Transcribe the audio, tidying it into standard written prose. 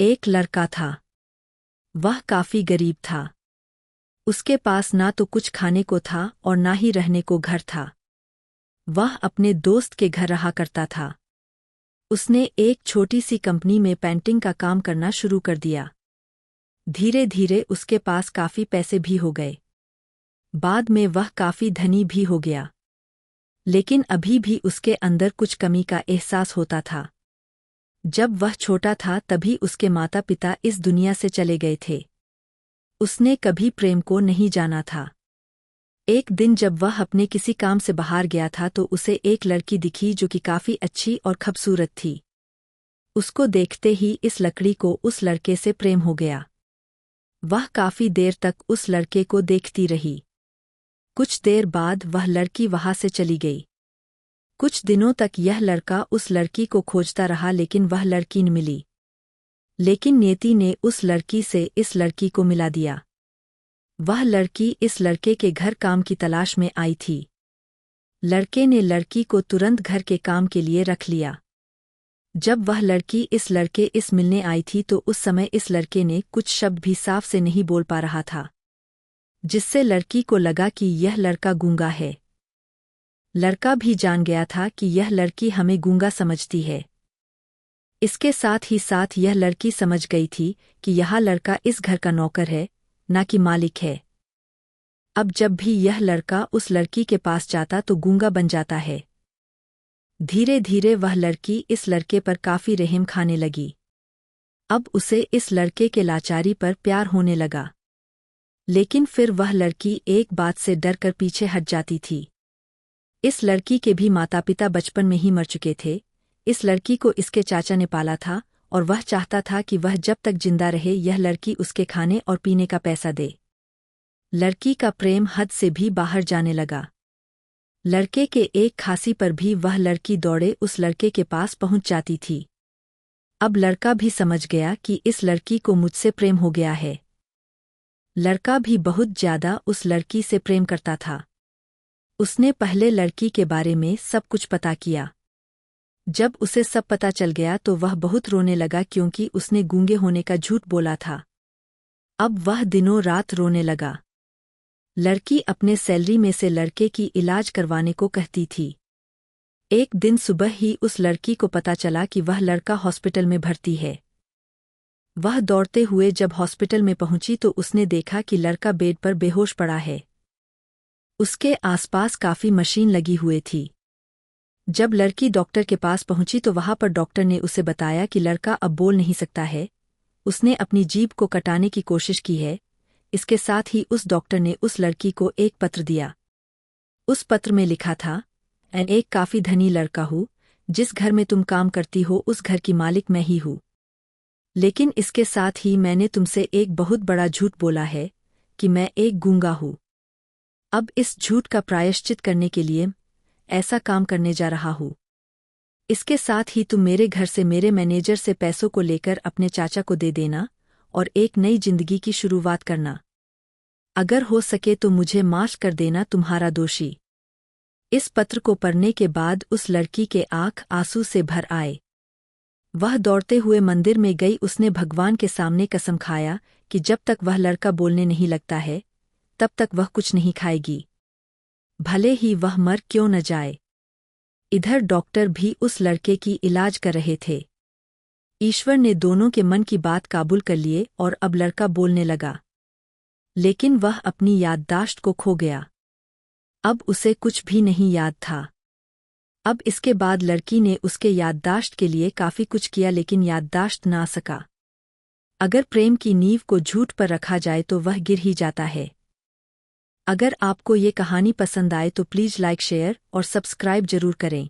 एक लड़का था। वह काफी गरीब था। उसके पास ना तो कुछ खाने को था और ना ही रहने को घर था। वह अपने दोस्त के घर रहा करता था। उसने एक छोटी सी कंपनी में पेंटिंग का काम करना शुरू कर दिया। धीरे धीरे उसके पास काफी पैसे भी हो गए। बाद में वह काफी धनी भी हो गया। लेकिन अभी भी उसके अंदर कुछ कमी का एहसास होता था। जब वह छोटा था तभी उसके माता पिता इस दुनिया से चले गए थे। उसने कभी प्रेम को नहीं जाना था। एक दिन जब वह अपने किसी काम से बाहर गया था तो उसे एक लड़की दिखी जो कि काफी अच्छी और खूबसूरत थी। उसको देखते ही इस लड़की को उस लड़के से प्रेम हो गया। वह काफी देर तक उस लड़के को देखती रही। कुछ देर बाद वह लड़की वहां से चली गई। कुछ दिनों तक यह लड़का उस लड़की को खोजता रहा लेकिन वह लड़की न मिली। लेकिन नियति ने उस लड़की से इस लड़की को मिला दिया। वह लड़की इस लड़के के घर काम की तलाश में आई थी। लड़के ने लड़की को तुरंत घर के काम के लिए रख लिया। जब वह लड़की इस लड़के इस मिलने आई थी तो उस समय इस लड़के ने कुछ शब्द भी साफ से नहीं बोल पा रहा था, जिससे लड़की को लगा कि यह लड़का गूंगा है। लड़का भी जान गया था कि यह लड़की हमें गूंगा समझती है। इसके साथ ही साथ यह लड़की समझ गई थी कि यह लड़का इस घर का नौकर है, ना कि मालिक है। अब जब भी यह लड़का उस लड़की के पास जाता तो गूंगा बन जाता है। धीरे धीरे वह लड़की इस लड़के पर काफी रहम खाने लगी। अब उसे इस लड़के के लाचारी पर प्यार होने लगा। लेकिन फिर वह लड़की एक बात से डर कर पीछे हट जाती थी। इस लड़की के भी माता पिता बचपन में ही मर चुके थे। इस लड़की को इसके चाचा ने पाला था और वह चाहता था कि वह जब तक जिंदा रहे यह लड़की उसके खाने और पीने का पैसा दे। लड़की का प्रेम हद से भी बाहर जाने लगा। लड़के के एक खांसी पर भी वह लड़की दौड़े उस लड़के के पास पहुंच जाती थी। अब लड़का भी समझ गया कि इस लड़की को मुझसे प्रेम हो गया है। लड़का भी बहुत ज्यादा उस लड़की से प्रेम करता था। उसने पहले लड़की के बारे में सब कुछ पता किया। जब उसे सब पता चल गया तो वह बहुत रोने लगा क्योंकि उसने गूंगे होने का झूठ बोला था। अब वह दिनों रात रोने लगा। लड़की अपने सैलरी में से लड़के की इलाज करवाने को कहती थी। एक दिन सुबह ही उस लड़की को पता चला कि वह लड़का हॉस्पिटल में भर्ती है। वह दौड़ते हुए जब हॉस्पिटल में पहुंची तो उसने देखा कि लड़का बेड पर बेहोश पड़ा है। उसके आसपास काफी मशीन लगी हुई थी। जब लड़की डॉक्टर के पास पहुंची तो वहां पर डॉक्टर ने उसे बताया कि लड़का अब बोल नहीं सकता है। उसने अपनी जीभ को कटाने की कोशिश की है। इसके साथ ही उस डॉक्टर ने उस लड़की को एक पत्र दिया। उस पत्र में लिखा था, मैं एक काफी धनी लड़का हूँ। जिस घर में तुम काम करती हो उस घर की मालिक मैं ही हूँ। लेकिन इसके साथ ही मैंने तुमसे एक बहुत बड़ा झूठ बोला है कि मैं एक गूंगा हूँ। अब इस झूठ का प्रायश्चित करने के लिए ऐसा काम करने जा रहा हूँ। इसके साथ ही तुम मेरे घर से मेरे मैनेजर से पैसों को लेकर अपने चाचा को दे देना और एक नई जिंदगी की शुरुआत करना। अगर हो सके तो मुझे माफ कर देना तुम्हारा दोषी। इस पत्र को पढ़ने के बाद उस लड़की के आंख आंसू से भर आए। वह दौड़ते हुए मंदिर में गई। उसने भगवान के सामने कसम खाया कि जब तक वह लड़का बोलने नहीं लगता है तब तक वह कुछ नहीं खाएगी, भले ही वह मर क्यों न जाए। इधर डॉक्टर भी उस लड़के की इलाज कर रहे थे। ईश्वर ने दोनों के मन की बात काबूल कर लिए और अब लड़का बोलने लगा। लेकिन वह अपनी याददाश्त को खो गया। अब उसे कुछ भी नहीं याद था। अब इसके बाद लड़की ने उसके याददाश्त के लिए काफी कुछ किया लेकिन याददाश्त ना सका। अगर प्रेम की नींव को झूठ पर रखा जाए तो वह गिर ही जाता है। अगर आपको ये कहानी पसंद आए तो प्लीज़ लाइक शेयर और सब्सक्राइब जरूर करें।